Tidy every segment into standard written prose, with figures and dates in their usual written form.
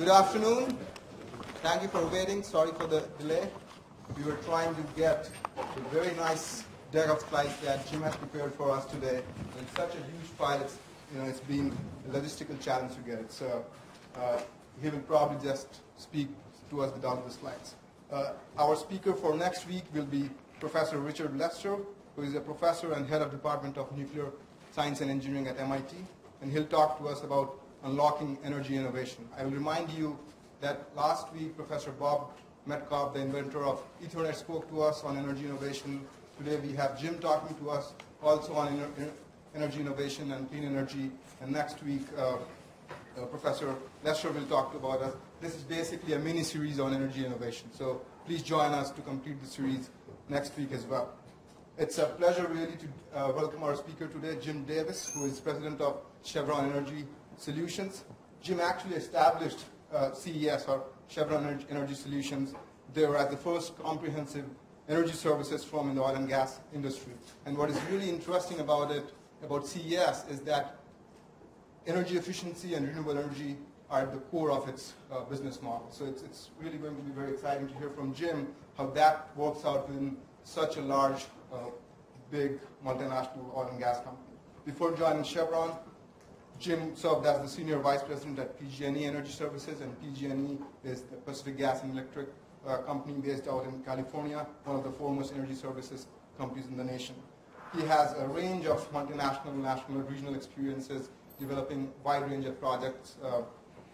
Good afternoon. Thank you for waiting. Sorry for the delay. We were trying to get a very nice deck of slides that Jim has prepared for us today. It's such a huge file, it's been a logistical challenge to get it. So he will probably just speak to us without the slides. Our speaker for next week will be Professor Richard Lester, who is a professor and head of Department of Nuclear Science and Engineering at MIT. And he'll talk to us about unlocking energy innovation. I will remind you that last week, Professor Bob Metcalf, the inventor of Ethernet, spoke to us on energy innovation. Today we have Jim talking to us also on energy innovation and clean energy. And next week, Professor Lester will talk about us. This is basically a mini-series on energy innovation. So please join us to complete the series next week as well. It's a pleasure really to welcome our speaker today, Jim Davis, who is president of Chevron Energy Solutions. Jim actually established CES, or Chevron Energy Solutions. They were at the first comprehensive energy services firm in the oil and gas industry. And what is really interesting about CES, is that energy efficiency and renewable energy are at the core of its business model. So it's really going to be very exciting to hear from Jim how that works out in such a large, big multinational oil and gas company. Before joining Chevron, Jim served as the Senior Vice President at PG&E Energy Services, and PG&E is the Pacific Gas and Electric company based out in California, one of the foremost energy services companies in the nation. He has a range of multinational, national, and regional experiences, developing a wide range of projects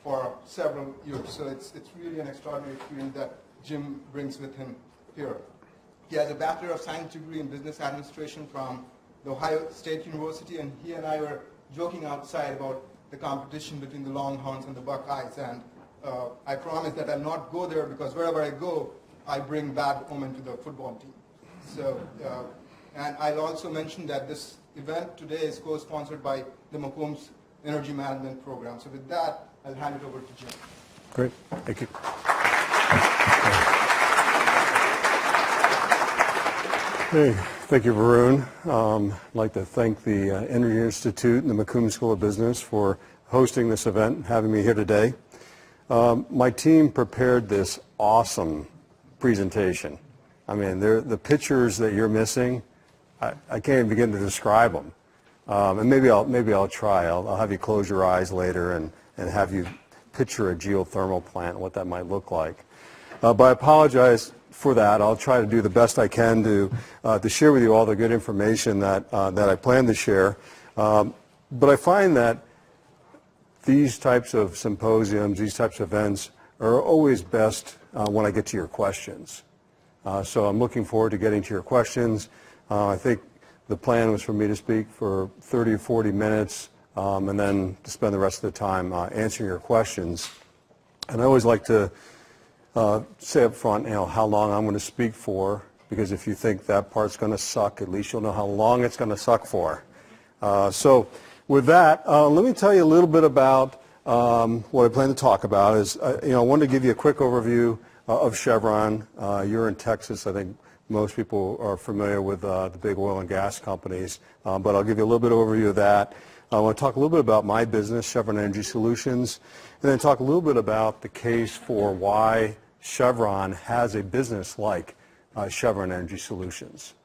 for several years. So it's really an extraordinary experience that Jim brings with him here. He has a Bachelor of Science degree in Business Administration from the Ohio State University, and he and I were joking outside about the competition between the Longhorns and the Buckeyes, and I promise that I'll not go there, because wherever I go, I bring bad omen to the football team. So, and I'll also mention that this event today is co-sponsored by the McCombs Energy Management Program. So with that, I'll hand it over to Jim. Great, thank you. Hey, thank you, Varun. I'd like to thank the Energy Institute and the McCombs School of Business for hosting this event and having me here today. My team prepared this awesome presentation. I mean, the pictures that you're missing, I can't even begin to describe them. And maybe I'll try. I'll have you close your eyes later and have you picture a geothermal plant and what that might look like. But I apologize for that. I'll try to do the best I can to share with you all the good information that I plan to share. But I find that these types of symposiums, these types of events are always best when I get to your questions. So I'm looking forward to getting to your questions. I think the plan was for me to speak for 30 or 40 minutes and then to spend the rest of the time answering your questions. And I always like to say up front, how long I'm going to speak for, because if you think that part's going to suck, at least you'll know how long it's going to suck for. So with that, let me tell you a little bit about what I plan to talk about. I wanted to give you a quick overview of Chevron. You're in Texas. I think most people are familiar with the big oil and gas companies, but I'll give you a little bit of overview of that. I want to talk a little bit about my business, Chevron Energy Solutions, and then talk a little bit about the case for why Chevron has a business like Chevron Energy Solutions.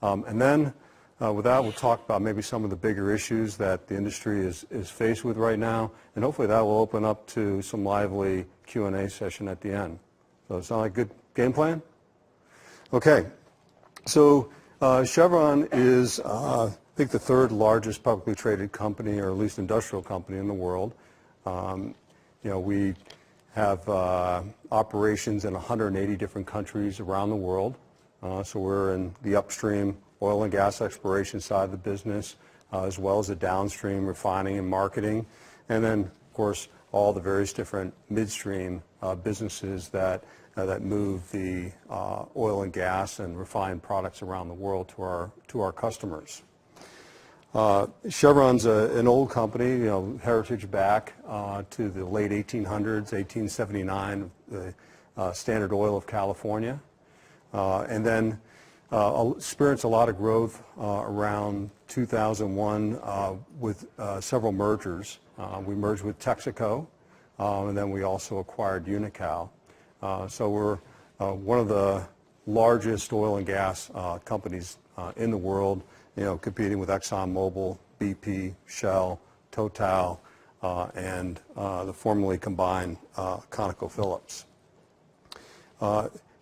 And then with that, we'll talk about maybe some of the bigger issues that the industry is faced with right now, and hopefully that will open up to some lively Q&A session at the end. So sound like a good game plan? Okay. So Chevron is, I think, the third largest publicly traded company, or at least industrial company in the world. We have operations in 180 different countries around the world. So we're in the upstream oil and gas exploration side of the business, as well as the downstream refining and marketing. And then, of course, all the various different midstream businesses that move the oil and gas and refined products around the world to our customers. Chevron's an old company, heritage back to the late 1800s, 1879, the Standard Oil of California, and then experienced a lot of growth around 2001 with several mergers. We merged with Texaco, and then we also acquired Unical. So we're one of the largest oil and gas companies in the world, competing with ExxonMobil, BP, Shell, Total, and the formerly combined ConocoPhillips.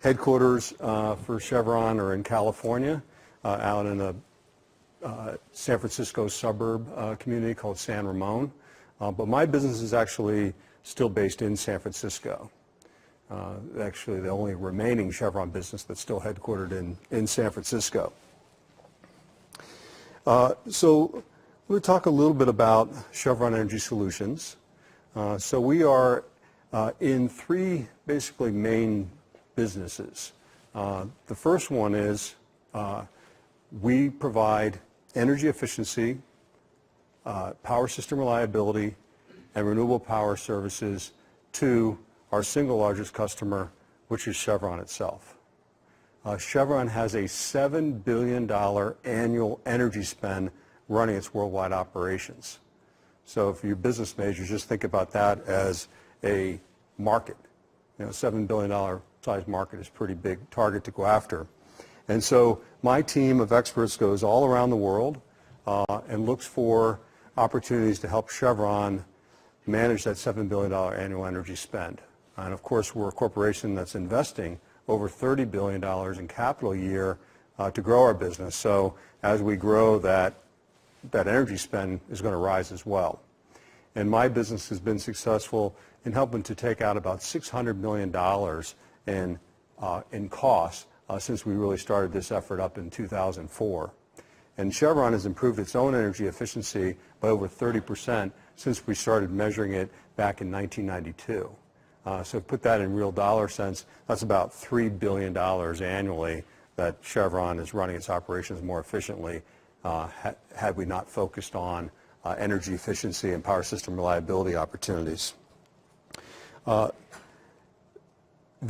Headquarters for Chevron are in California, out in a San Francisco suburb community called San Ramon. But my business is actually still based in San Francisco. Actually, the only remaining Chevron business that's still headquartered in San Francisco. So we'll talk a little bit about Chevron Energy Solutions. So we are in three basically main businesses. The first one is we provide energy efficiency, power system reliability, and renewable power services to our single largest customer, which is Chevron itself. Chevron has a $7 billion annual energy spend running its worldwide operations. So if you business majors, just think about that as a market. $7 billion size market is a pretty big target to go after. And so my team of experts goes all around the world and looks for opportunities to help Chevron manage that $7 billion annual energy spend. And of course, we're a corporation that's investing over $30 billion in capital a year to grow our business. So as we grow, that energy spend is going to rise as well. And my business has been successful in helping to take out about $600 million in costs since we really started this effort up in 2004. And Chevron has improved its own energy efficiency by over 30% since we started measuring it back in 1992. So put that in real dollar sense, that's about $3 billion annually that Chevron is running its operations more efficiently had we not focused on energy efficiency and power system reliability opportunities. The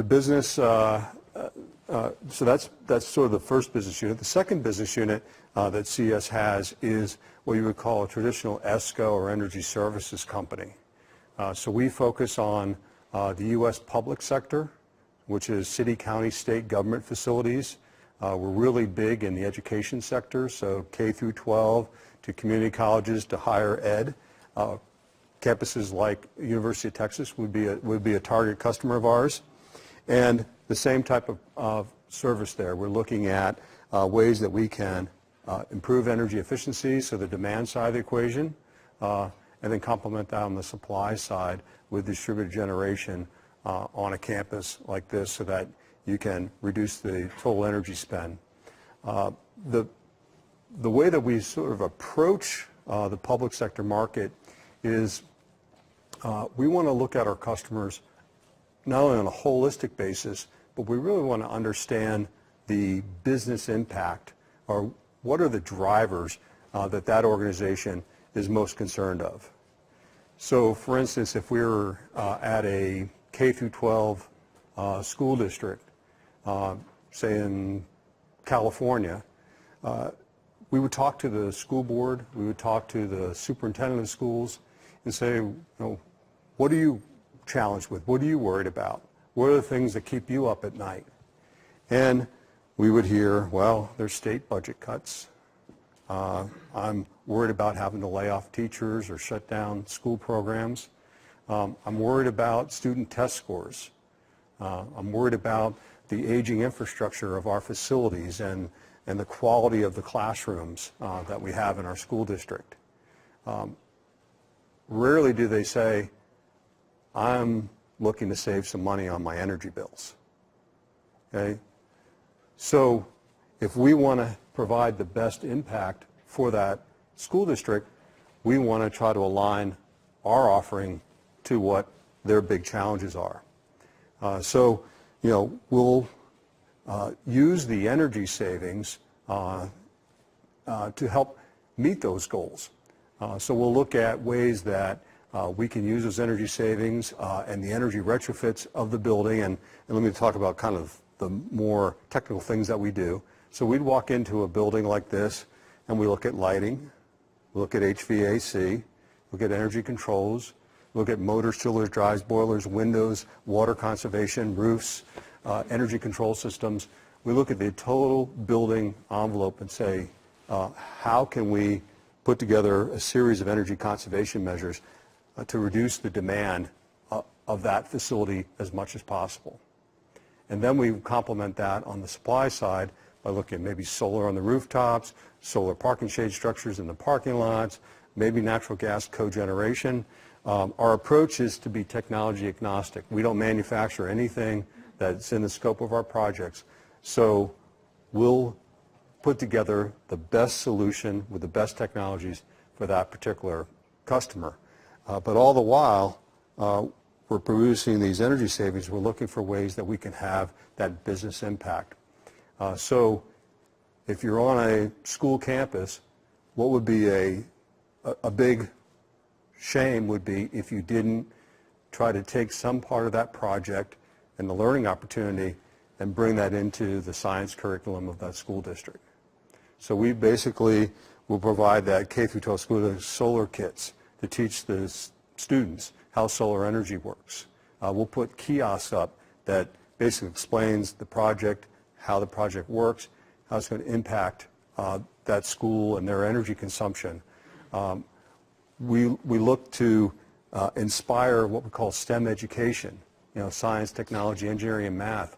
business, so that's sort of the first business unit. The second business unit that CS has is what you would call a traditional ESCO or energy services company. So we focus on the U.S. public sector, which is city, county, state government facilities. We're really big in the education sector, so K through 12 to community colleges to higher ed. Campuses like University of Texas would be a target customer of ours. And the same type of service there. We're looking at ways that we can improve energy efficiency, so the demand side of the equation, and then complement that on the supply side with distributed generation on a campus like this so that you can reduce the total energy spend. The way that we sort of approach the public sector market is we want to look at our customers not only on a holistic basis, but we really want to understand the business impact, or what are the drivers that organization is most concerned of. So for instance, if we were at a K through 12 school district, say in California, we would talk to the school board, we would talk to the superintendent of schools and say, what are you challenged with? What are you worried about? What are the things that keep you up at night? And we would hear, well, there's state budget cuts. I'm worried about having to lay off teachers or shut down school programs. I'm worried about student test scores. I'm worried about the aging infrastructure of our facilities and the quality of the classrooms that we have in our school district. Rarely do they say, I'm looking to save some money on my energy bills. Okay? So if we want to provide the best impact for that school district, we want to try to align our offering to what their big challenges are. So we'll use the energy savings to help meet those goals. So we'll look at ways that we can use those energy savings and the energy retrofits of the building, and let me talk about kind of the more technical things that we do. So we'd walk into a building like this and we look at lighting, we look at HVAC, look at energy controls, look at motors, chillers, drives, boilers, windows, water conservation, roofs, energy control systems. We look at the total building envelope and say, how can we put together a series of energy conservation measures to reduce the demand of that facility as much as possible. And then we complement that on the supply side by looking at maybe solar on the rooftops, solar parking shade structures in the parking lots, maybe natural gas cogeneration. Our approach is to be technology agnostic. We don't manufacture anything that's in the scope of our projects. So we'll put together the best solution with the best technologies for that particular customer. But all the while, we're producing these energy savings. We're looking for ways that we can have that business impact. So if you're on a school campus, what would be a big shame would be if you didn't try to take some part of that project and the learning opportunity and bring that into the science curriculum of that school district. So we basically will provide that K through 12 school solar kits to teach the students how solar energy works. We'll put kiosks up that basically explains the project, how the project works, how it's going to impact that school and their energy consumption. We look to inspire what we call STEM education, science, technology, engineering, and math,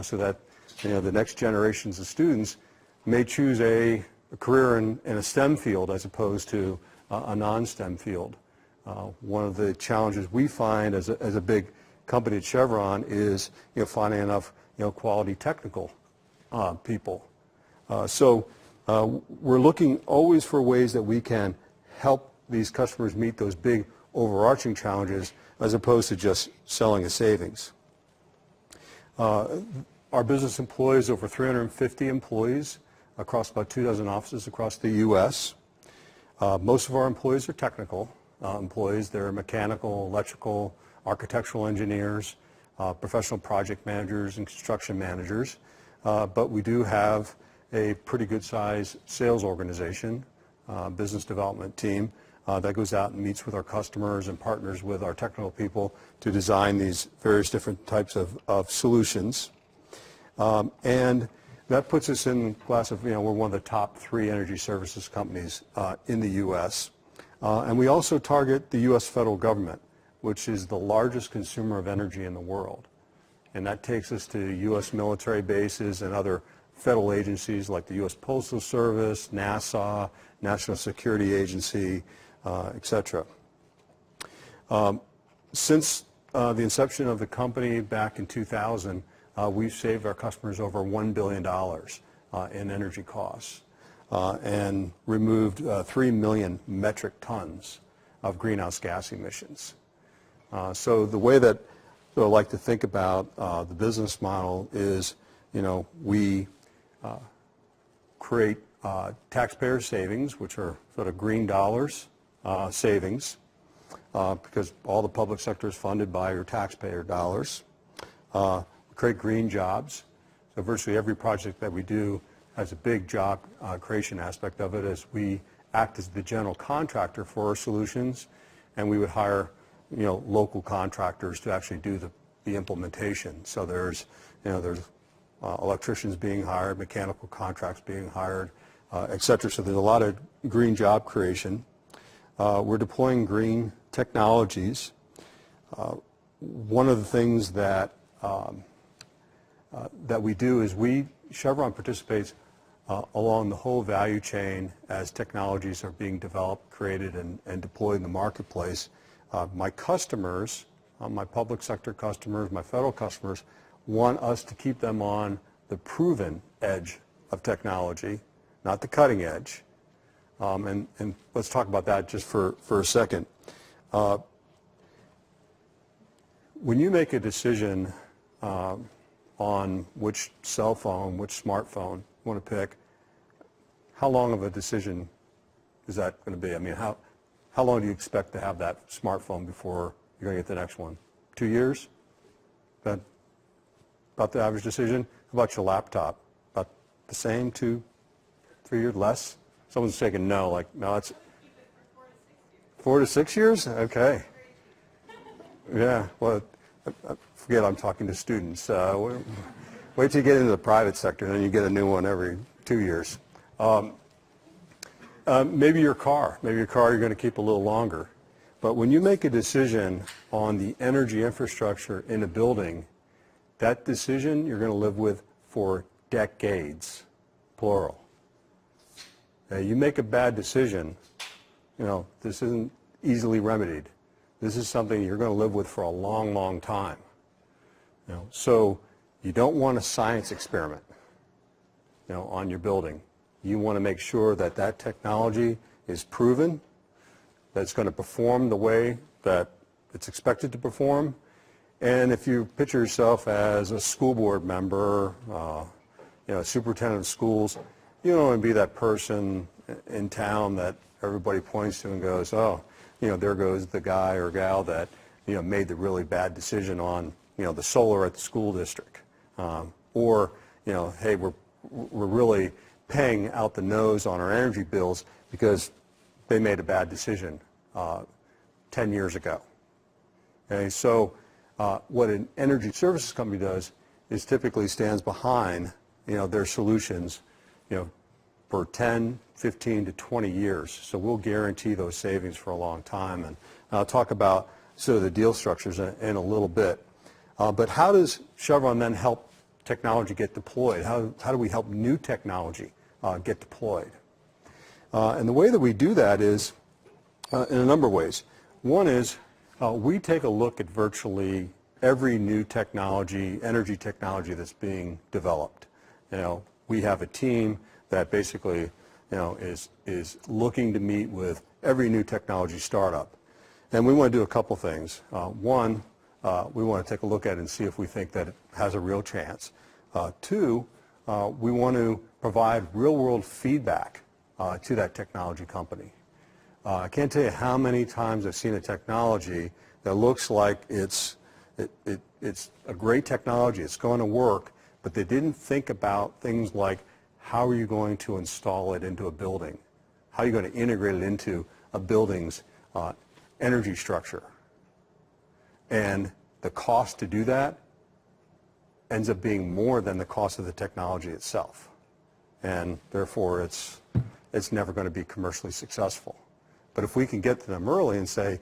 so that the next generations of students may choose a career in a STEM field as opposed to a non-STEM field. One of the challenges we find as a big company at Chevron is finding enough quality technical people. So we're looking always for ways that we can help these customers meet those big overarching challenges as opposed to just selling a savings. Our business employs over 350 employees across about 24 offices across the U.S. Most of our employees are technical employees. They're mechanical, electrical, architectural engineers, professional project managers, and construction managers. But we do have a pretty good size sales organization, business development team that goes out and meets with our customers and partners with our technical people to design these various different types of solutions. And that puts us in the class of, we're one of the top 3 energy services companies in the U.S. And we also target the U.S. federal government, which is the largest consumer of energy in the world. And that takes us to U.S. military bases and other federal agencies like the U.S. Postal Service, NASA, National Security Agency, et cetera. Since the inception of the company back in 2000, we've saved our customers over $1 billion in energy costs and removed 3 million metric tons of greenhouse gas emissions. So the way that I like to think about the business model is, we create taxpayer savings, which are sort of green dollars savings, because all the public sector is funded by your taxpayer dollars. Create green jobs. So virtually every project that we do has a big job creation aspect of it, as we act as the general contractor for our solutions, and we would hire local contractors to actually do the implementation. So there's electricians being hired, mechanical contracts being hired, et cetera. So there's a lot of green job creation. We're deploying green technologies. One of the things that we do is Chevron participates along the whole value chain as technologies are being developed, created, and deployed in the marketplace. My customers, my public sector customers, my federal customers, want us to keep them on the proven edge of technology, not the cutting edge. And let's talk about that just for a second. When you make a decision on which cell phone, which smartphone you want to pick, how long of a decision is that going to be? I mean, how long do you expect to have that smartphone before you're going to get the next one? 2 years? About the average decision? How about your laptop? About the same, 2, 3 years, less? Someone's taking no, like, no, it's 4 to 6 years? Okay. Yeah, well, forget I'm talking to students. Wait till you get into the private sector, and then you get a new one every 2 years. Maybe your car you're going to keep a little longer. But when you make a decision on the energy infrastructure in a building, that decision you're going to live with for decades, plural. You make a bad decision, this isn't easily remedied. This is something you're going to live with for a long, long time. So you don't want a science experiment, on your building. You want to make sure that that technology is proven, that it's going to perform the way that it's expected to perform. And if you picture yourself as a school board member, a superintendent of schools, you don't want to be that person in town that everybody points to and goes, oh, there goes the guy or gal that, made the really bad decision on, the solar at the school district. Or, hey, we're really paying out the nose on our energy bills because they made a bad decision 10 years ago. Okay, so what an energy services company does is typically stands behind, their solutions, for 10, 15 to 20 years. So we'll guarantee those savings for a long time. And I'll talk about sort of the deal structures in a little bit. But how does Chevron then help technology get deployed? How do we help new technology get deployed? And the way that we do that is in a number of ways. One is we take a look at virtually every new technology, energy technology that's being developed. We have a team that basically, is looking to meet with every new technology startup. And we want to do a couple things. One, we want to take a look at it and see if we think that it has a real chance. Two, we want to provide real-world feedback to that technology company. I can't tell you how many times I've seen a technology that looks like it's a great technology, it's going to work, but they didn't think about things like how are you going to install it into a building? How are you going to integrate it into a building's energy structure? And the cost to do that ends up being more than the cost of the technology itself. And therefore, it's never going to be commercially successful. But if we can get to them early and say,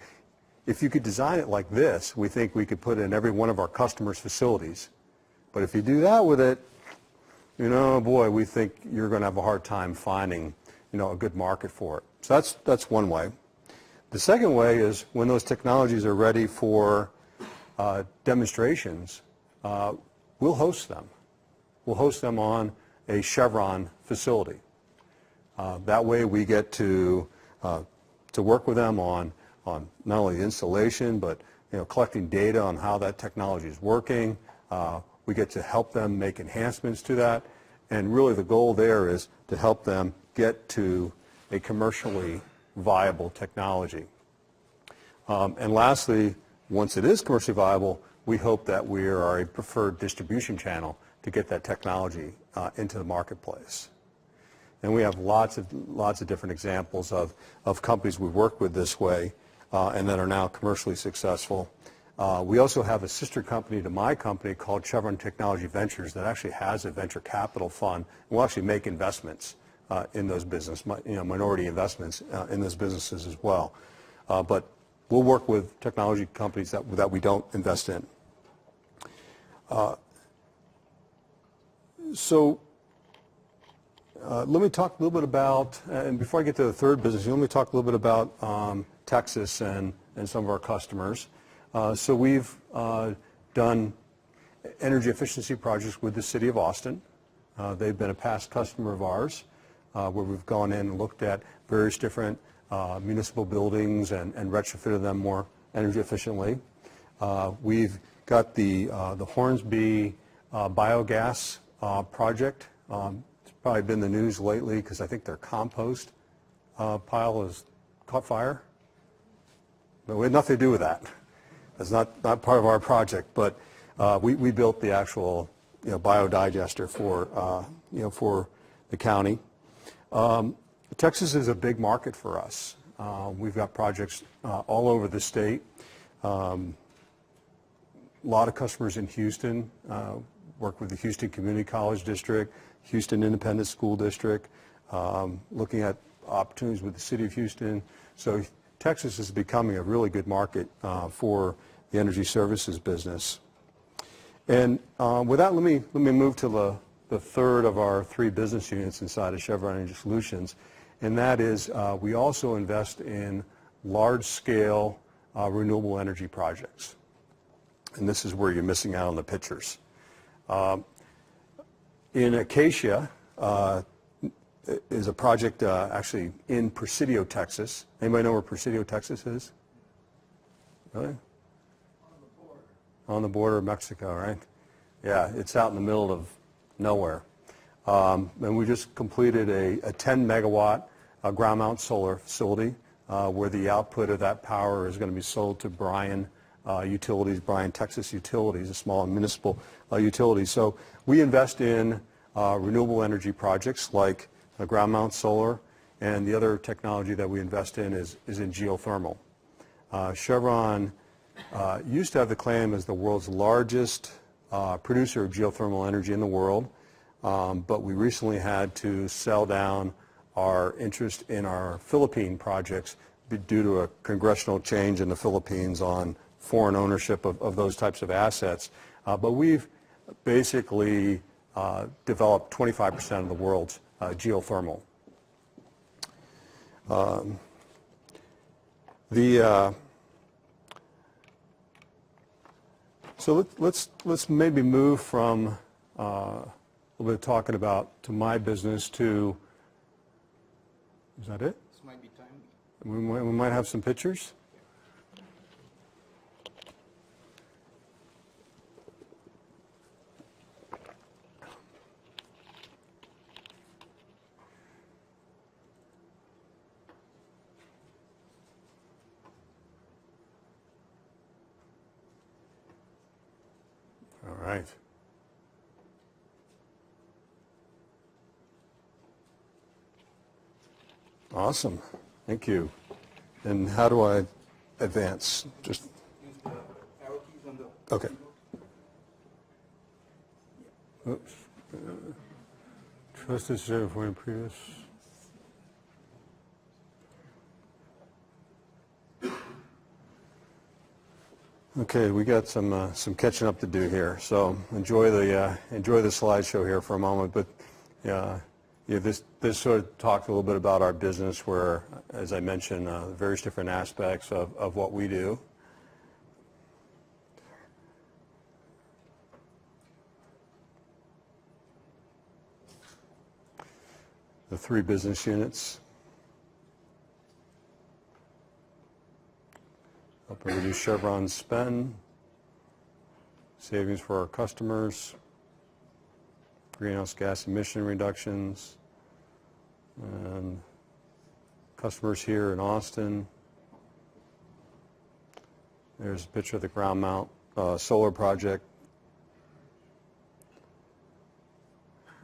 if you could design it like this, we think we could put it in every one of our customers' facilities. But if you do that with it, boy, we think you're going to have a hard time finding, a good market for it. So that's one way. The second way is when those technologies are ready for demonstrations, we'll host them. We'll host them on a Chevron facility. That way we get to work with them on not only the installation, but collecting data on how that technology is working. We get to help them make enhancements to that. And really the goal there is to help them get to a commercially viable technology. And lastly, once it is commercially viable, we hope that we are a preferred distribution channel to get that technology into the marketplace. And we have lots of different examples of companies we've worked with this way and that are now commercially successful. We also have a sister company to my company called Chevron Technology Ventures that actually has a venture capital fund. We'll actually make investments in those businesses, minority investments in those businesses as well. But we'll work with technology companies that we don't invest in. Let me talk a little bit about, and before I get to the third business, let me talk a little bit about Texas and some of our customers. So we've done energy efficiency projects with the city of Austin. They've been a past customer of ours where we've gone in and looked at various different municipal buildings and retrofitted them more energy efficiently. We've got the Hornsby biogas project. It's probably been the news lately because I think their compost pile has caught fire. But we had nothing to do with that. That's not part of our project, but we built the actual biodigester for the county. Texas is a big market for us. We've got projects all over the state. lot of customers in Houston, work with the Houston Community College District, Houston Independent School District, looking at opportunities with the City of Houston. So Texas is becoming a really good market for the energy services business. And with that, let me move to the third of our three business units inside of Chevron Energy Solutions, and that is we also invest in large-scale renewable energy projects. And this is where you're missing out on the pictures. In Acacia is a project actually in Presidio, Texas. Anybody know where Presidio, Texas is? Really? On the border of Mexico, right? Yeah, it's out in the middle of nowhere. And we just completed a 10 megawatt ground mount solar facility where the output of that power is going to be sold to Bryan Utilities, Bryan Texas Utilities, a small municipal utility. So we invest in renewable energy projects like ground mount solar, and the other technology that we invest in is in geothermal. Chevron used to have the claim as the world's largest producer of geothermal energy in the world, but we recently had to sell down our interest in our Philippine projects due to a congressional change in the Philippines on foreign ownership of those types of assets. But we've basically developed 25% of the world's geothermal. So let's maybe move from a little bit of talking about to my business to, is that it? This might be time. We might have some pictures. All right. Awesome. Thank you. And how do I advance? Just Use the arrow keys on the... okay. Oops. Trust is there for previous. Okay, we got some catching up to do here. So enjoy the slideshow here for a moment. But this sort of talked a little bit about our business, where, as I mentioned, various different aspects of what we do. The three business units. Help reduce Chevron's spend, savings for our customers, greenhouse gas emission reductions, and customers here in Austin. There's a picture of the ground mount solar project.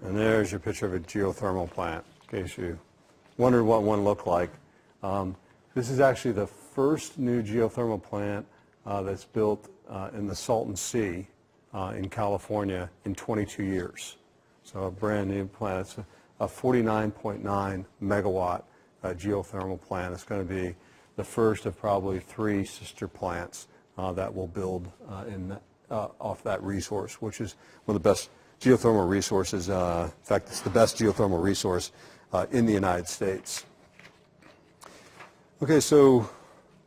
And there's your picture of a geothermal plant, in case you wondered what one looked like. This is actually the first new geothermal plant that's built in the Salton Sea in California in 22 years. So a brand new plant. It's a 49.9 megawatt geothermal plant. It's going to be the first of probably 3 sister plants that will build off that resource, which is one of the best geothermal resources. In fact, it's the best geothermal resource in the United States. Okay, so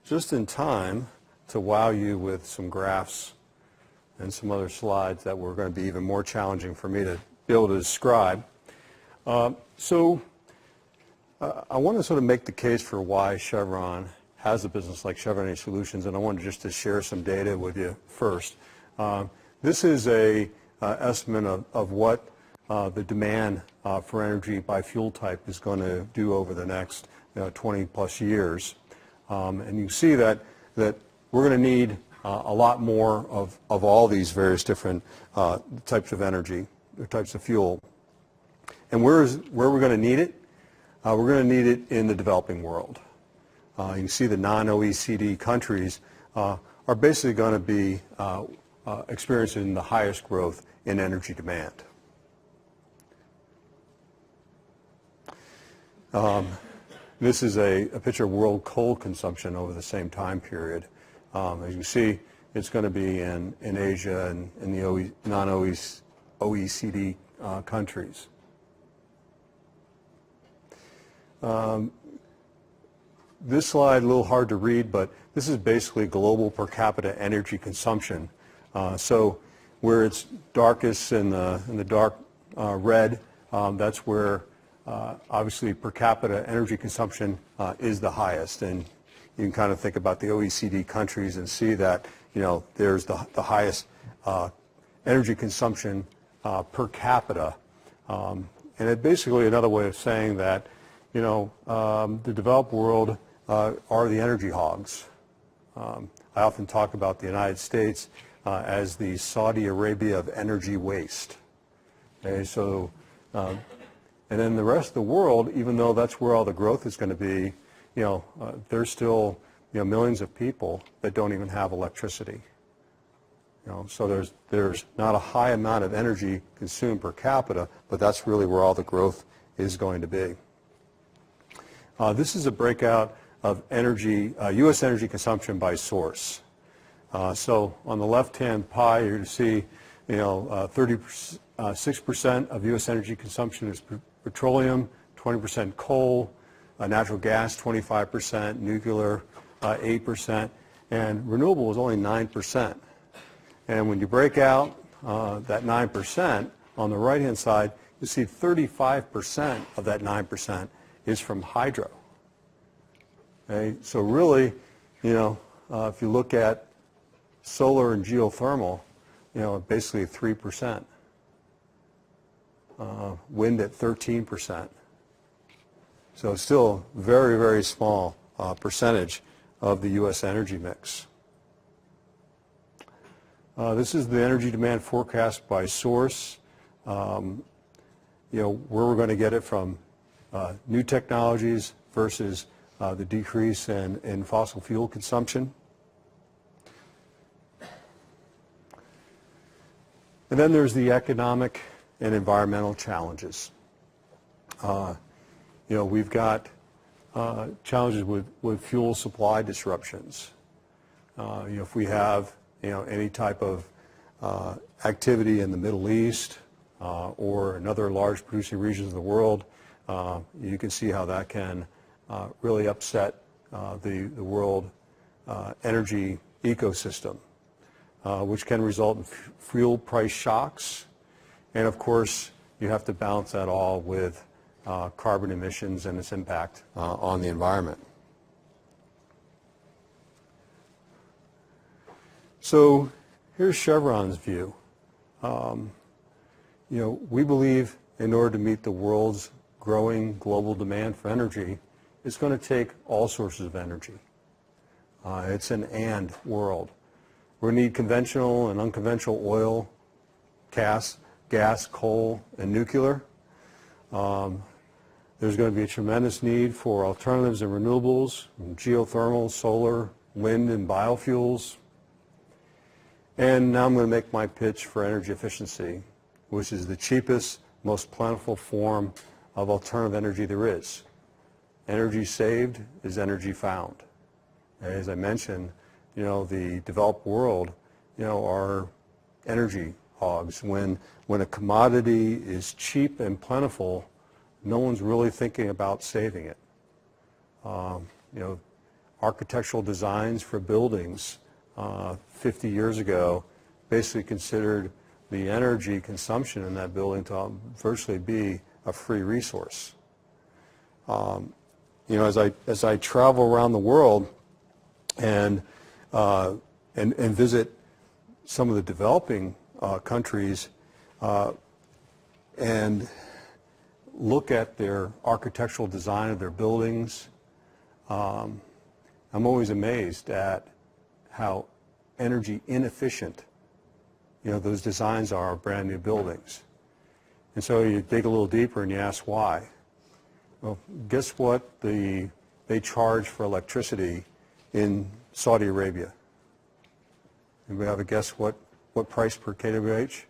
just in time to wow you with some graphs and some other slides that were going to be even more challenging for me to be able to describe. I want to sort of make the case for why Chevron has a business like Chevron Energy Solutions, and I wanted just to share some data with you first. This is a estimate of what the demand for energy by fuel type is going to do over the next 20 plus years. And you see that we're going to need a lot more of all these various different types of energy, or types of fuel. And where we're going to need it? We're going to need it in the developing world. You can see the non-OECD countries are basically going to be experiencing the highest growth in energy demand. This is a picture of world coal consumption over the same time period. As you see, it's going to be in Asia and in the non-OECD countries. This slide, a little hard to read, but this is basically global per capita energy consumption. So where it's darkest in the dark red, that's where obviously per capita energy consumption is the highest. And you can kind of think about the OECD countries and see that, you know, there's the highest energy consumption per capita. And it basically another way of saying that, you know, the developed world are the energy hogs. I often talk about the United States as the Saudi Arabia of energy waste. Okay, so, and then the rest of the world, even though that's where all the growth is going to be, you know, there's still, you know, millions of people that don't even have electricity. You know, so there's not a high amount of energy consumed per capita, but that's really where all the growth is going to be. This is a breakout of energy, U.S. energy consumption by source. So on the left-hand pie, you're going to see, you know, 36% of U.S. energy consumption is petroleum, 20% coal, natural gas 25%, nuclear 8%, and renewable is only 9%. And when you break out that 9%, on the right-hand side, you see 35% of that 9% is from hydro. Okay? So really, you know, if you look at solar and geothermal, you know, basically 3%. Wind at 13%. So still very, very small percentage of the U.S. energy mix. This is the energy demand forecast by source. You know, where we're going to get it from new technologies versus the decrease in fossil fuel consumption. And then there's the economic and environmental challenges. You know, we've got challenges with fuel supply disruptions. You know, if we have, you know, any type of activity in the Middle East or in other large producing regions of the world, you can see how that can really upset the world energy ecosystem, which can result in fuel price shocks. And of course, you have to balance that all with carbon emissions and its impact on the environment. So here's Chevron's view. You know, we believe in order to meet the world's growing global demand for energy, it's going to take all sources of energy. It's an and world. We're going to need conventional and unconventional oil, gas, coal, and nuclear. There's going to be a tremendous need for alternatives and renewables, geothermal, solar, wind, and biofuels. And now I'm going to make my pitch for energy efficiency, which is the cheapest, most plentiful form of alternative energy there is. Energy saved is energy found. As I mentioned, you know, the developed world, you know, are energy hogs. When a commodity is cheap and plentiful, no one's really thinking about saving it. You know, architectural designs for buildings 50 years ago basically considered the energy consumption in that building to virtually be a free resource. You know, as I travel around the world and visit some of the developing countries and look at their architectural design of their buildings, I'm always amazed at how energy inefficient, you know, those designs are of brand new buildings. And so you dig a little deeper and you ask why. Well, guess what they charge for electricity in Saudi Arabia? Anybody have a guess what what price per kWh?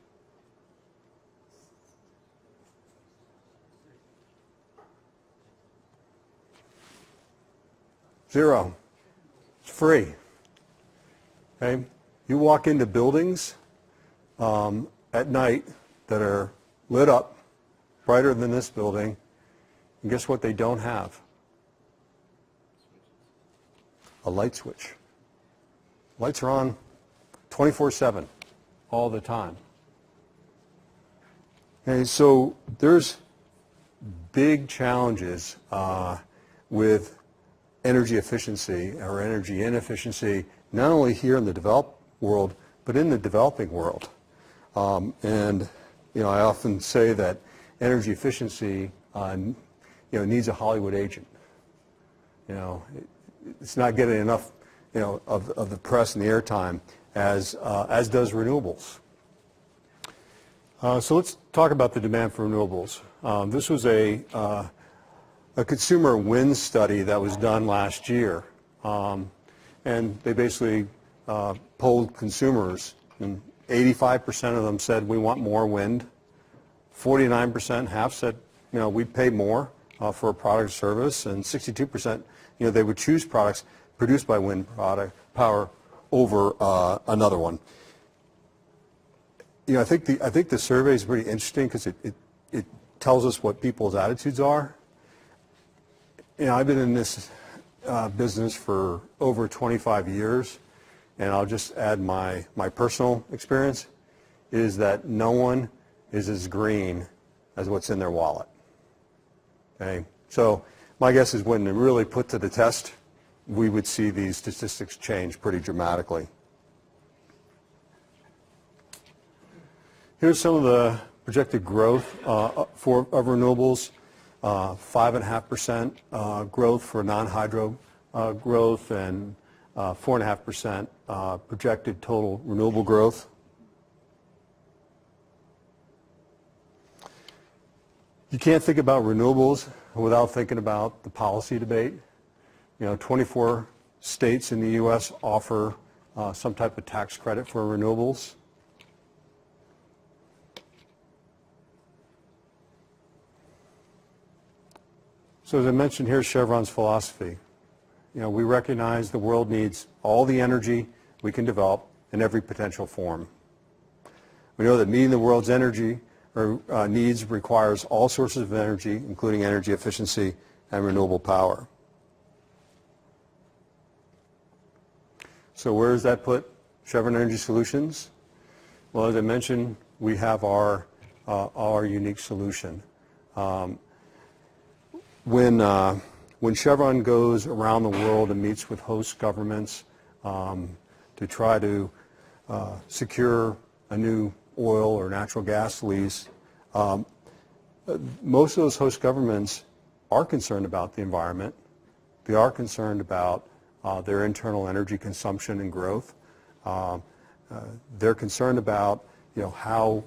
Zero. It's free. Okay? You walk into buildings at night that are lit up, brighter than this building, and guess what they don't have? A light switch. Lights are on 24/7, all the time. Okay, so there's big challenges with energy efficiency or energy inefficiency, not only here in the developed world, but in the developing world. And I often say that energy efficiency, needs a Hollywood agent. It's not getting enough, of the press and the airtime as does renewables. So let's talk about the demand for renewables. This was a consumer wind study that was done last year, and they basically polled consumers, and 85% of them said we want more wind. 49%, half said we'd pay more for a product or service, and 62% they would choose products produced by wind power over another one. I think the survey is pretty interesting because it tells us what people's attitudes are. I've been in this business for over 25 years, and I'll just add my personal experience is that no one is as green as what's in their wallet. Okay, so my guess is when they're really put to the test, we would see these statistics change pretty dramatically. Here's some of the projected growth of renewables. 5.5% growth for non-hydro growth, and 4.5% projected total renewable growth. You can't think about renewables without thinking about the policy debate. 24 states in the U.S. offer some type of tax credit for renewables. So as I mentioned, here's Chevron's philosophy. We recognize the world needs all the energy we can develop in every potential form. We know that meeting the world's energy needs requires all sources of energy, including energy efficiency and renewable power. So where does that put Chevron Energy Solutions? Well, as I mentioned, we have our unique solution. When Chevron goes around the world and meets with host governments to try to secure a new oil or natural gas lease, most of those host governments are concerned about the environment. They are concerned about their internal energy consumption and growth. They're concerned about how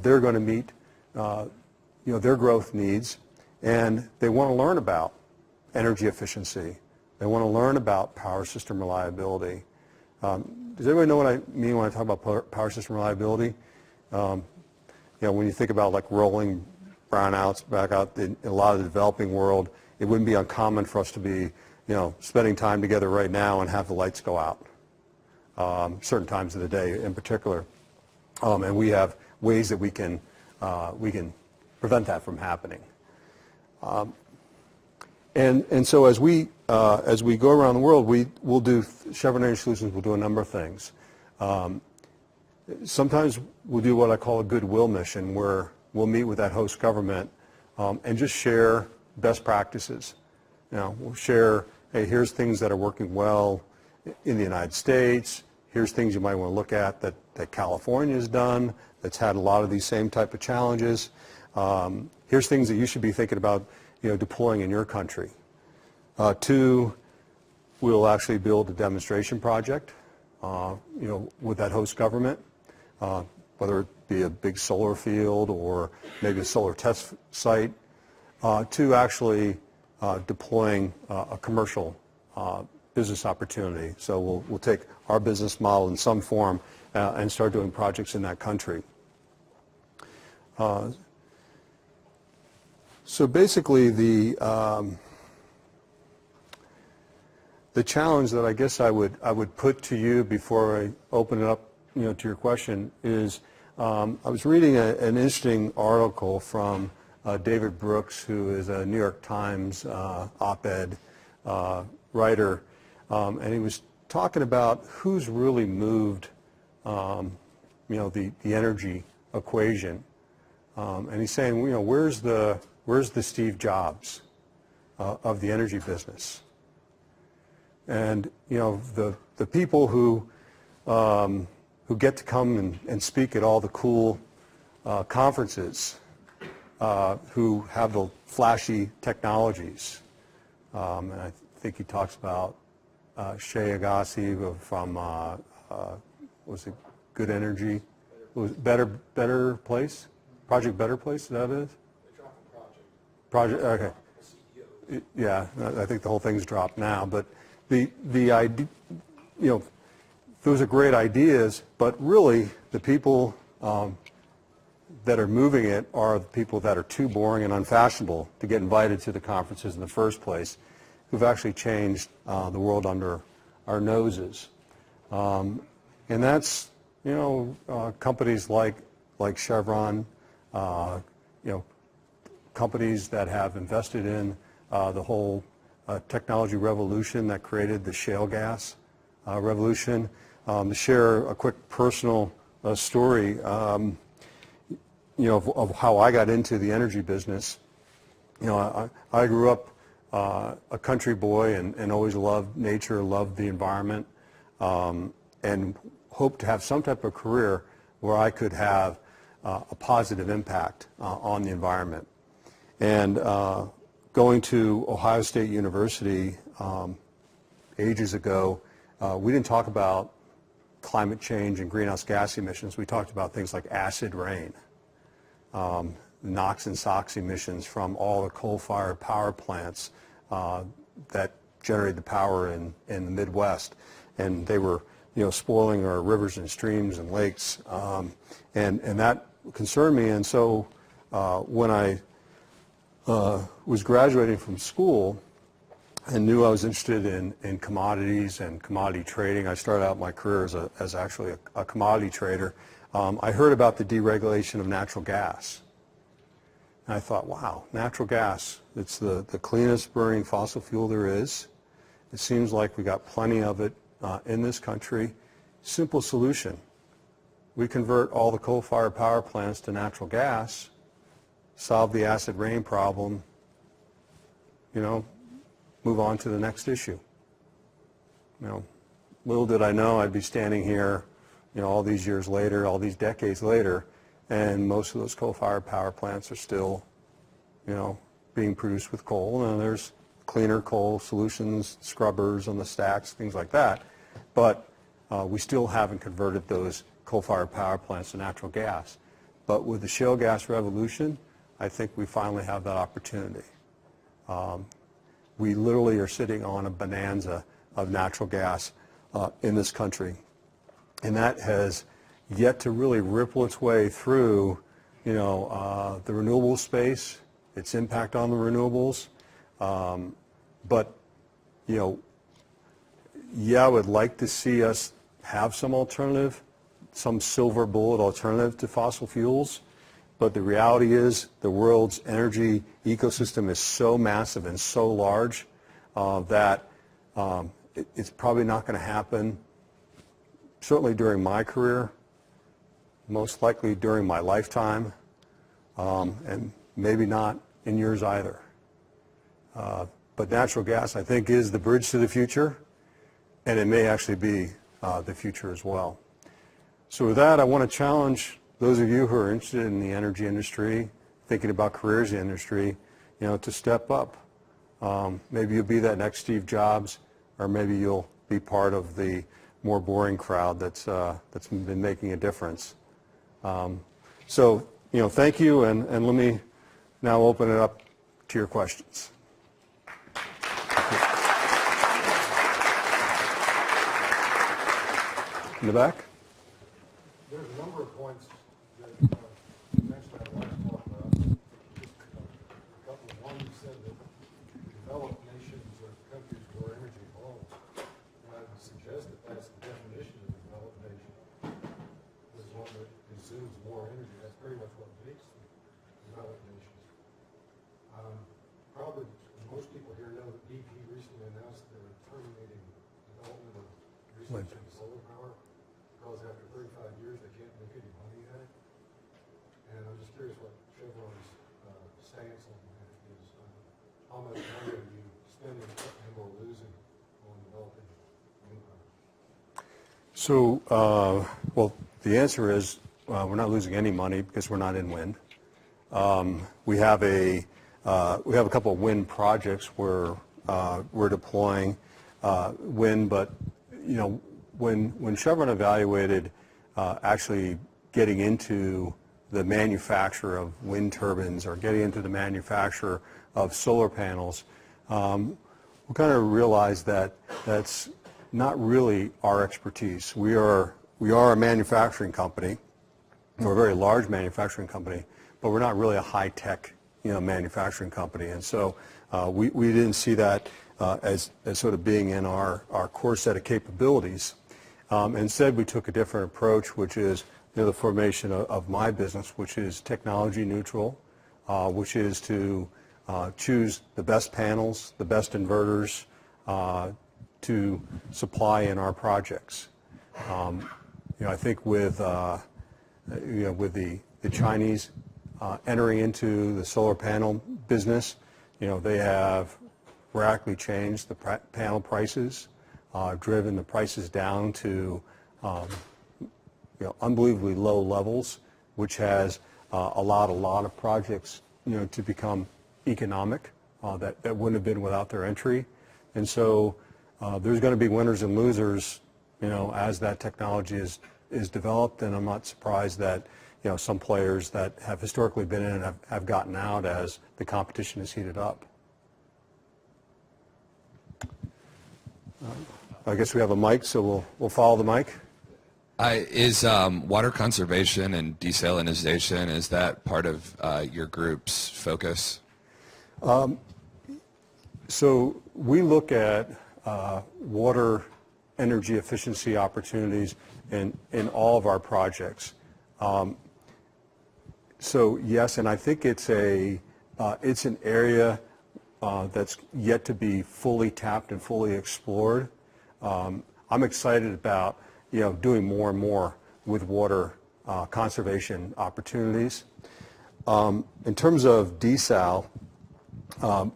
they're going to meet their growth needs. And they want to learn about energy efficiency. They want to learn about power system reliability. Does everybody know what I mean when I talk about power system reliability? When you think about like rolling brownouts back out in a lot of the developing world, it wouldn't be uncommon for us to be, spending time together right now and have the lights go out, certain times of the day in particular. And we have ways that we can prevent that from happening. And so as we go around the world, we'll do Chevron Energy Solutions will do a number of things. Sometimes we'll do what I call a goodwill mission, where we'll meet with that host government and just share best practices. We'll share, hey, here's things that are working well in the United States. Here's things you might want to look at that California has done that's had a lot of these same type of challenges. Here's things that you should be thinking about, deploying in your country. 2, we'll actually build a demonstration project, with that host government, whether it be a big solar field or maybe a solar test site, to actually deploying a commercial business opportunity. So we'll take our business model in some form and start doing projects in that country. So basically the challenge that I guess I would put to you before I open it up, to your question is, I was reading an interesting article from David Brooks, who is a New York Times op-ed writer, and he was talking about who's really moved, the energy equation, and he's saying, where's the Steve Jobs of the energy business? And the people who get to come and speak at all the cool conferences, who have the flashy technologies, and I think he talks about Shay Agassi from was it Good Energy? Was it Better Place? Project Better Place? Is that it? Project. Okay. Yeah, I think the whole thing's dropped now, but the idea, those are great ideas, but really the people that are moving it are the people that are too boring and unfashionable to get invited to the conferences in the first place, who've actually changed the world under our noses. And that's, companies like Chevron, companies that have invested in the whole technology revolution that created the shale gas revolution. To share a quick personal story, of how I got into the energy business. I grew up a country boy and always loved nature, loved the environment, and hoped to have some type of career where I could have a positive impact on the environment. And going to Ohio State University ages ago, we didn't talk about climate change and greenhouse gas emissions. We talked about things like acid rain, NOx and SOx emissions from all the coal-fired power plants that generated the power in the Midwest, and they were spoiling our rivers and streams and lakes, and that concerned me. And so when I was graduating from school and knew I was interested in commodities and commodity trading, I started out my career as actually a commodity trader. I heard about the deregulation of natural gas. And I thought, wow, natural gas, it's the cleanest burning fossil fuel there is. It seems like we got plenty of it in this country. Simple solution. We convert all the coal-fired power plants to natural gas, solve the acid rain problem, move on to the next issue. Little did I know I'd be standing here, all these years later, all these decades later, and most of those coal-fired power plants are still, being produced with coal. And there's cleaner coal solutions, scrubbers on the stacks, things like that. But we still haven't converted those coal-fired power plants to natural gas. But with the shale gas revolution, I think we finally have that opportunity. We literally are sitting on a bonanza of natural gas in this country. And that has yet to really ripple its way through, the renewable space, its impact on the renewables. But, I would like to see us have some alternative, some silver bullet alternative to fossil fuels. But the reality is the world's energy ecosystem is so massive and so large that it's probably not going to happen, certainly during my career, most likely during my lifetime, and maybe not in yours either. But natural gas, I think, is the bridge to the future, and it may actually be the future as well. So with that, I want to challenge those of you who are interested in the energy industry, thinking about careers in the industry, to step up. Maybe you'll be that next Steve Jobs, or maybe you'll be part of the more boring crowd that's been making a difference. So, thank you, and let me now open it up to your questions. in the back. There's a number of points that you mentioned I'd like to talk about. Just a couple of one, you said that developed nations are countries where energy falls. And I would suggest that that's the definition of a developed nation. Is one that consumes more energy. That's pretty much what makes them developed nations. Probably most people here know that BP recently announced they're terminating development of research into solar power because after 35 years they can't make any money at it. And I'm just curious what Chevron's stance on that is. How much money are you spending and or losing on developing wind power? So, well, the answer is we're not losing any money because we're not in wind. We have a couple of wind projects where we're deploying wind, but you know, when Chevron evaluated actually getting into the manufacture of wind turbines or getting into the manufacture of solar panels, we kind of realized that that's not really our expertise. We are a manufacturing company. We're a very large manufacturing company, but we're not really a high-tech, manufacturing company. And so we didn't see that as sort of being in our core set of capabilities. Instead, we took a different approach, which is the formation of my business, which is technology neutral, which is to choose the best panels, the best inverters to supply in our projects. I think with the Chinese entering into the solar panel business, they have radically changed the panel prices, driven the prices down to unbelievably low levels, which has allowed a lot of projects to become economic that wouldn't have been without their entry. And so there's going to be winners and losers as that technology is developed, and I'm not surprised that some players that have historically been in it have gotten out as the competition has heated up. I guess we have a mic, so we'll follow the mic. Is water conservation and desalinization, is that part of your group's focus? So we look at water energy efficiency opportunities in all of our projects. So yes, and I think it's an area that's yet to be fully tapped and fully explored. I'm excited about doing more and more with water conservation opportunities. In terms of desal,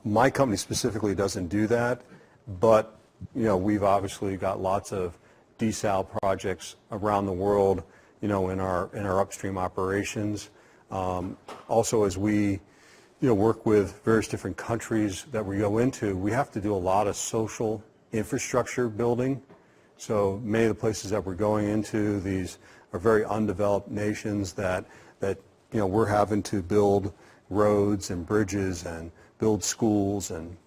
my company specifically doesn't do that, but we've obviously got lots of desal projects around the world, in our upstream operations. Also, as we work with various different countries that we go into, we have to do a lot of social infrastructure building. So many of the places that we're going into, these are very undeveloped nations that we're having to build roads and bridges and build schools and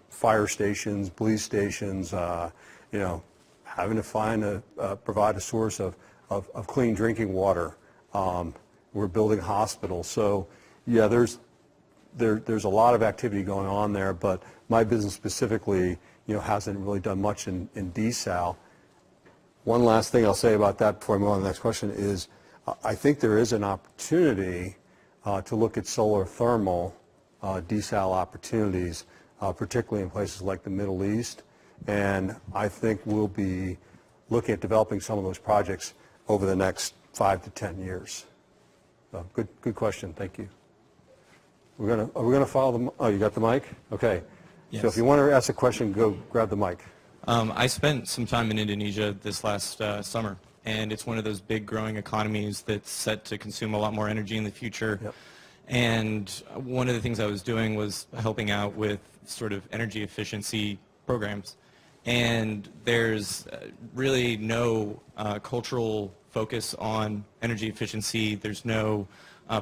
fire stations, police stations, having to provide a source of clean drinking water. We're building hospitals. So yeah, there's a lot of activity going on there, but my business specifically hasn't really done much in desal. One last thing I'll say about that before I move on to the next question is I think there is an opportunity to look at solar thermal desal opportunities, particularly in places like the Middle East, and I think we'll be looking at developing some of those projects over the next 5 to 10 years. So good question. Thank you. Are we gonna follow the? Oh, you got the mic? Okay. Yes. So if you want to ask a question, go grab the mic. I spent some time in Indonesia this last summer, and it's one of those big growing economies that's set to consume a lot more energy in the future. Yep. And one of the things I was doing was helping out with sort of energy efficiency programs. And there's really no cultural focus on energy efficiency. There's no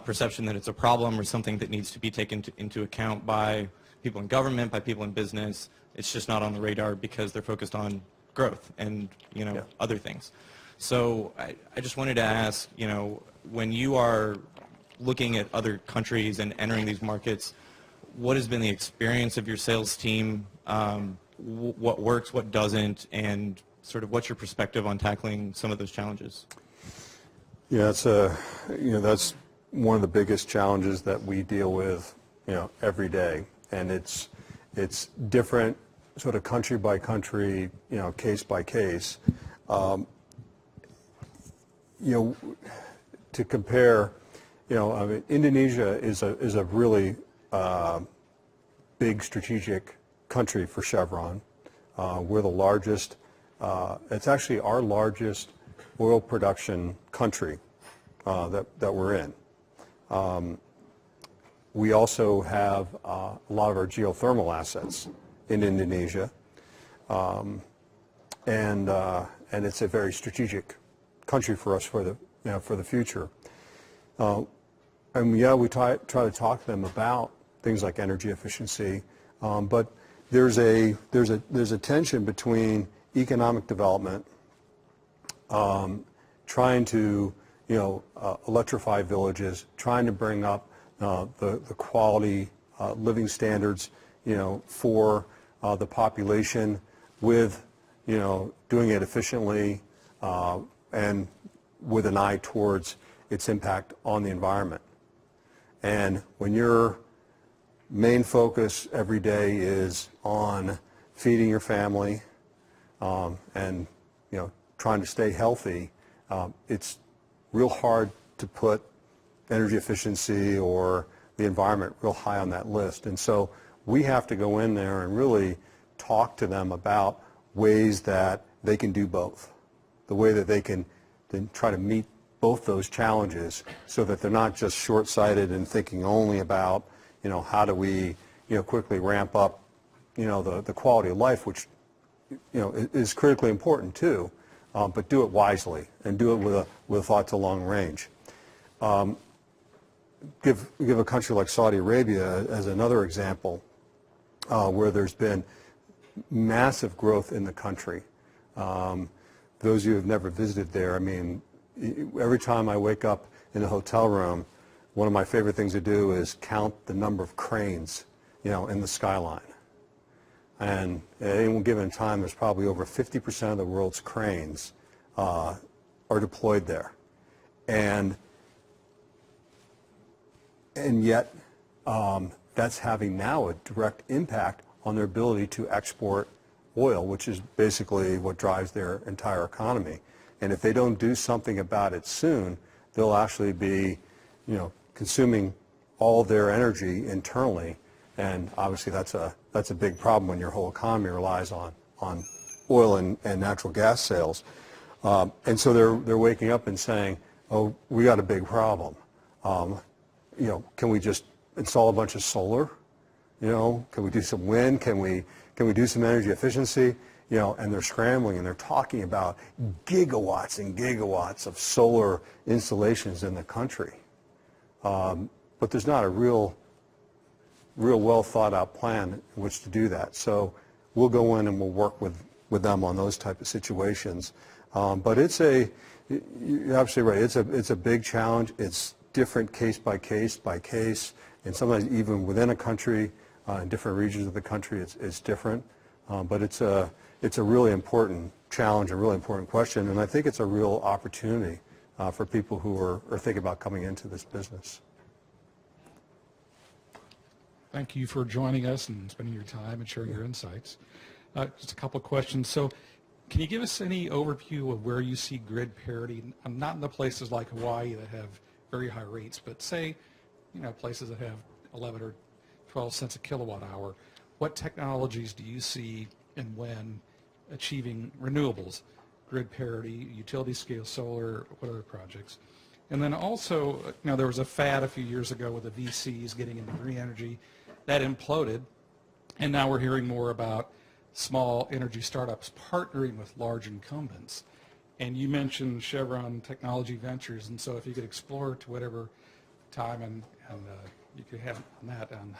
perception that it's a problem or something that needs to be taken into account by people in government, by people in business. It's just not on the radar because they're focused on growth and other things. So I just wanted to ask, when you are looking at other countries and entering these markets, what has been the experience of your sales team? What works, what doesn't, and sort of what's your perspective on tackling some of those challenges? Yeah, that's one of the biggest challenges that we deal with, every day, and it's different, sort of country by country, case by case. To compare, I mean, Indonesia is a really big strategic country for Chevron. We're the largest. It's actually our largest oil production country that we're in. We also have a lot of our geothermal assets in Indonesia, and it's a very strategic country for us for the future. And we try to talk to them about things like energy efficiency, but there's a tension between economic development, trying to electrify villages, trying to bring up the quality living standards for the population, with doing it efficiently and with an eye towards its impact on the environment. And when your main focus every day is on feeding your family and trying to stay healthy, it's real hard to put energy efficiency or the environment real high on that list. And so we have to go in there and really talk to them about ways that they can do both, the way that they can then try to meet both those challenges, so that they're not just short-sighted and thinking only about how do we quickly ramp up the quality of life, which is critically important too, but do it wisely and do it with a thought to long range. Give a country like Saudi Arabia as another example, where there's been massive growth in the country. Those of you who have never visited there, I mean, every time I wake up in a hotel room, one of my favorite things to do is count the number of cranes, in the skyline. And at any one given time, there's probably over 50% of the world's cranes are deployed there. And yet, that's having now a direct impact on their ability to export oil, which is basically what drives their entire economy. And if they don't do something about it soon, they'll actually be, consuming all their energy internally, and obviously that's a big problem when your whole economy relies on oil and natural gas sales. And so they're waking up and saying, oh, we got a big problem. Can we just install a bunch of solar? Can we do some wind? Can we do some energy efficiency? And they're scrambling and they're talking about gigawatts and gigawatts of solar installations in the country. But there's not a real well thought out plan in which to do that. So we'll go in and we'll work with them on those type of situations. But you're absolutely right. It's a big challenge. It's different case by case, and sometimes even within a country, in different regions of the country, it's different. But it's a really important challenge, a really important question, and I think it's a real opportunity for people who are thinking about coming into this business. Thank you for joining us and spending your time and sharing your insights. Just a couple of questions. So can you give us any overview of where you see grid parity? Not in the places like Hawaii that have very high rates, but say, places that have 11 or 12 cents a kilowatt hour. What technologies do you see and when achieving renewables, grid parity, utility scale solar, what other projects? And then also, there was a fad a few years ago with the VCs getting into green energy. That imploded, and now we're hearing more about small energy startups partnering with large incumbents. And you mentioned Chevron Technology Ventures, and so if you could explore to whatever time and you could have on that, on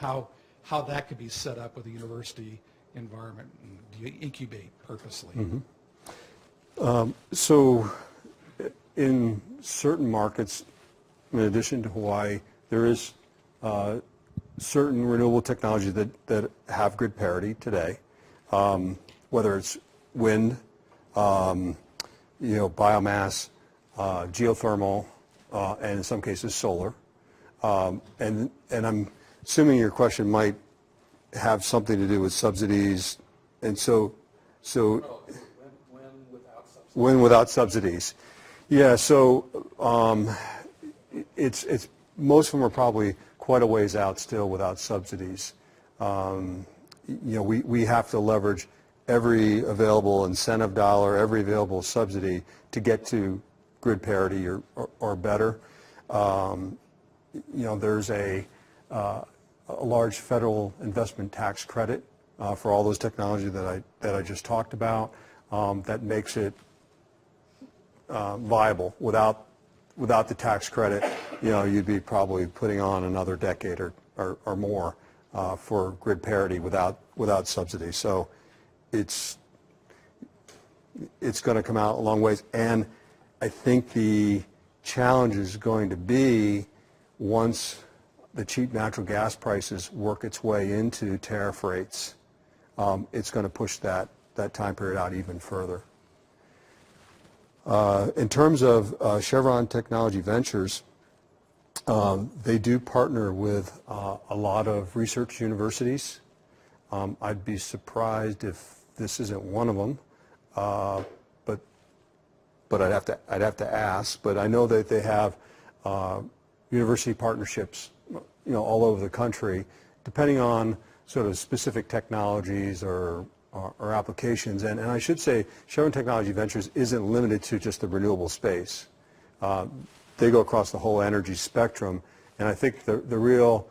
how that could be set up with a university environment, and do you incubate purposely? So in certain markets, in addition to Hawaii, there is certain renewable technologies that have grid parity today, whether it's wind, biomass, geothermal, and in some cases solar. And I'm assuming your question might have something to do with subsidies, and so when without subsidies. Yeah, so it's most of them are probably quite a ways out still without subsidies. We have to leverage every available incentive dollar, every available subsidy to get to grid parity or better. There's a large federal investment tax credit for all those technologies that I just talked about that makes it viable. Without the tax credit, you'd be probably putting on another decade or more for grid parity without subsidy. So it's going to come out a long ways, and I think the challenge is going to be once the cheap natural gas prices work its way into tariff rates, it's going to push that time period out even further. In terms of Chevron Technology Ventures, they do partner with a lot of research universities. I'd be surprised if this isn't one of them, but I'd have to ask. But I know that they have university partnerships, all over the country, depending on sort of specific technologies or applications. And I should say, Chevron Technology Ventures isn't limited to just the renewable space. They go across the whole energy spectrum. And I think the real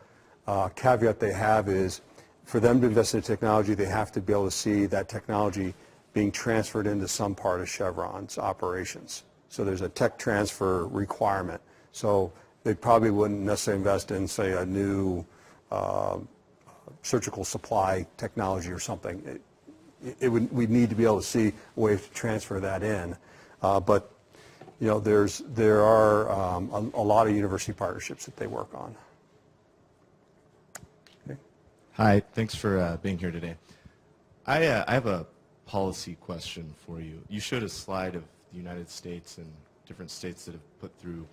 caveat they have is, for them to invest in technology, they have to be able to see that technology being transferred into some part of Chevron's operations. So there's a tech transfer requirement. So they probably wouldn't necessarily invest in, say, a new surgical supply technology or something. We'd need to be able to see a way to transfer that in. But there are a lot of university partnerships that they work on. Okay. Hi, thanks for being here today. I have a policy question for you. You showed a slide of the United States and different states that have put through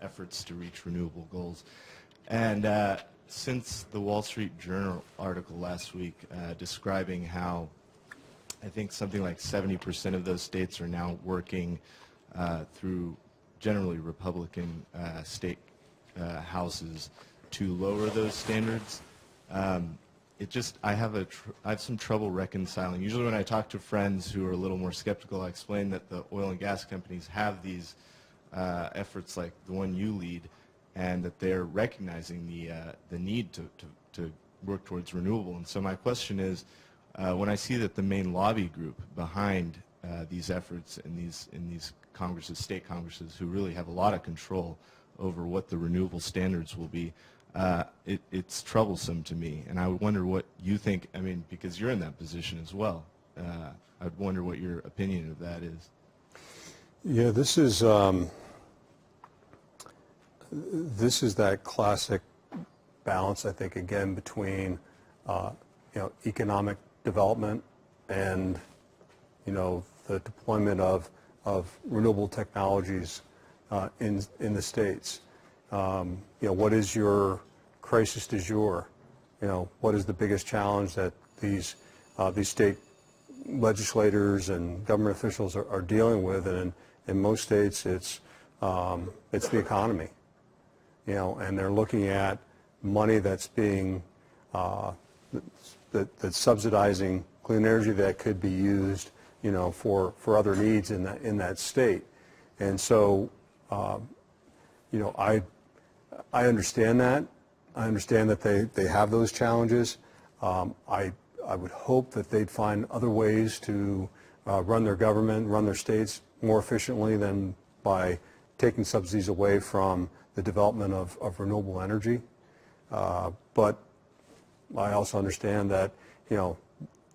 efforts to reach renewable goals. And since the Wall Street Journal article last week describing how I think something like 70% of those states are now working through generally Republican state houses to lower those standards, I have some trouble reconciling. Usually when I talk to friends who are a little more skeptical, I explain that the oil and gas companies have these efforts like the one you lead, and that they're recognizing the need to work towards renewable. And so my question is, when I see that the main lobby group behind these efforts in these congresses, state congresses, who really have a lot of control over what the renewable standards will be, it's troublesome to me. And I would wonder what you think, because you're in that position as well. I'd wonder what your opinion of that is. Yeah, this is that classic balance, I think, again, between economic development and the deployment of renewable technologies in the states. What is your crisis du jour? What is the biggest challenge that these state legislators and government officials are dealing with? And in most states, it's the economy. And they're looking at money that's being that's subsidizing clean energy that could be used, for other needs in that state. And so, I understand that. I understand that they have those challenges. I would hope that they'd find other ways to run their government, run their states more efficiently than by taking subsidies away from the development of renewable energy. But I also understand that,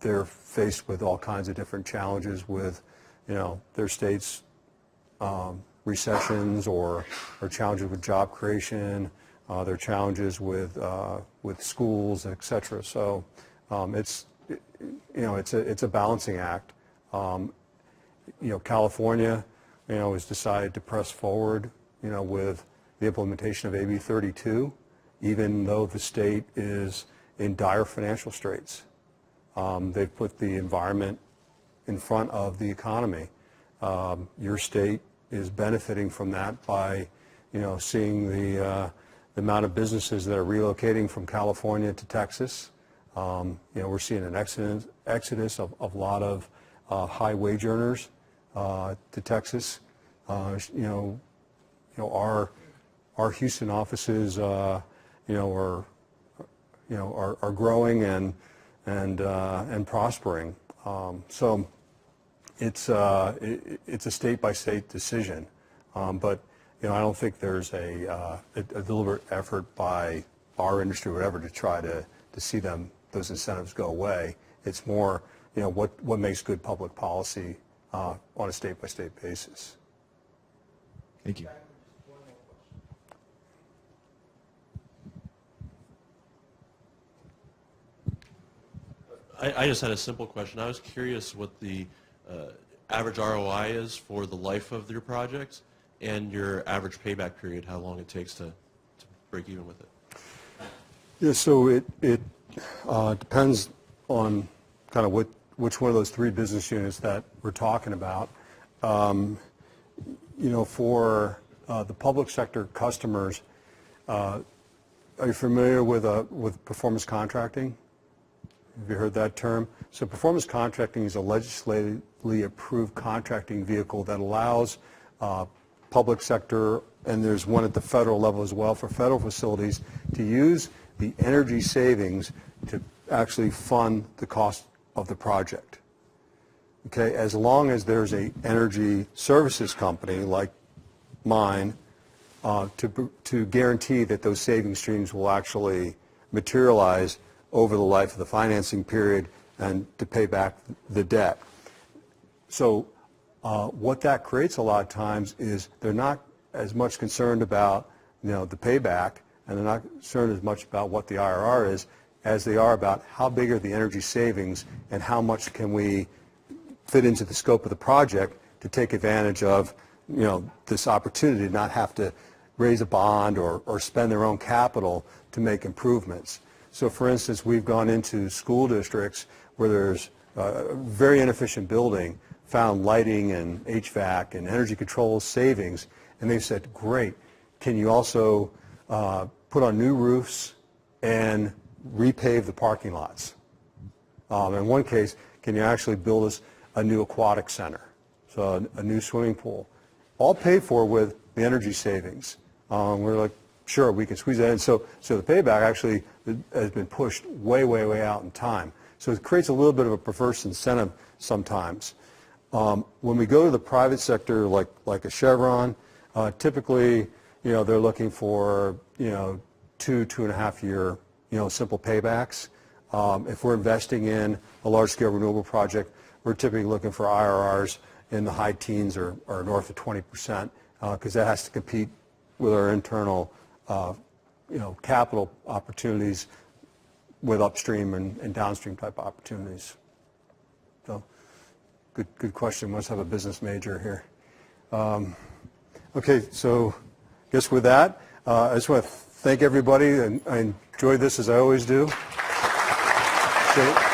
they're faced with all kinds of different challenges with, their states recessions or challenges with job creation. There are challenges with schools, et cetera. So it's a balancing act. California, has decided to press forward, with the implementation of AB 32, even though the state is in dire financial straits. They've put the environment in front of the economy. Your state is benefiting from that by, seeing the amount of businesses that are relocating from California to Texas. We're seeing an exodus of a lot of high wage earners to Texas. Our Houston offices, are growing and prospering. So it's a state-by-state decision, but I don't think there's a deliberate effort by our industry or whatever to try to see those incentives go away. It's more what makes good public policy on a state-by-state basis. Thank you. I just had a simple question. I was curious what the average ROI is for the life of your projects and your average payback period, how long it takes to break even with it. Yeah, so it depends on kind of which one of those three business units that we're talking about. For the public sector customers, are you familiar with performance contracting? Have you heard that term? So performance contracting is a legislatively approved contracting vehicle that allows public sector, and there's one at the federal level as well for federal facilities, to use the energy savings to actually fund the cost of the project. Okay, as long as there's a energy services company like mine to guarantee that those saving streams will actually materialize over the life of the financing period and to pay back the debt. So what that creates a lot of times is they're not as much concerned about the payback, and they're not concerned as much about what the IRR is as they are about how big are the energy savings and how much can we fit into the scope of the project to take advantage of this opportunity to not have to raise a bond or spend their own capital to make improvements. So for instance, we've gone into school districts where there's a very inefficient building, found lighting and HVAC and energy control savings, and they've said, great, can you also put on new roofs and repave the parking lots? In one case, can you actually build us a new aquatic center, so a new swimming pool, all paid for with the energy savings. We're like, sure, we can squeeze that in. So the payback actually has been pushed way, way, way out in time. So it creates a little bit of a perverse incentive sometimes. When we go to the private sector, like a Chevron, typically, they're looking for 2.5 year, simple paybacks. If we're investing in a large-scale renewable project, we're typically looking for IRRs in the high teens or north of 20%, because that has to compete with our internal, capital opportunities with upstream and downstream type opportunities. So, good question. Must have a business major here. Okay, so I guess with that, I just want to thank everybody, and I enjoyed this as I always do. So,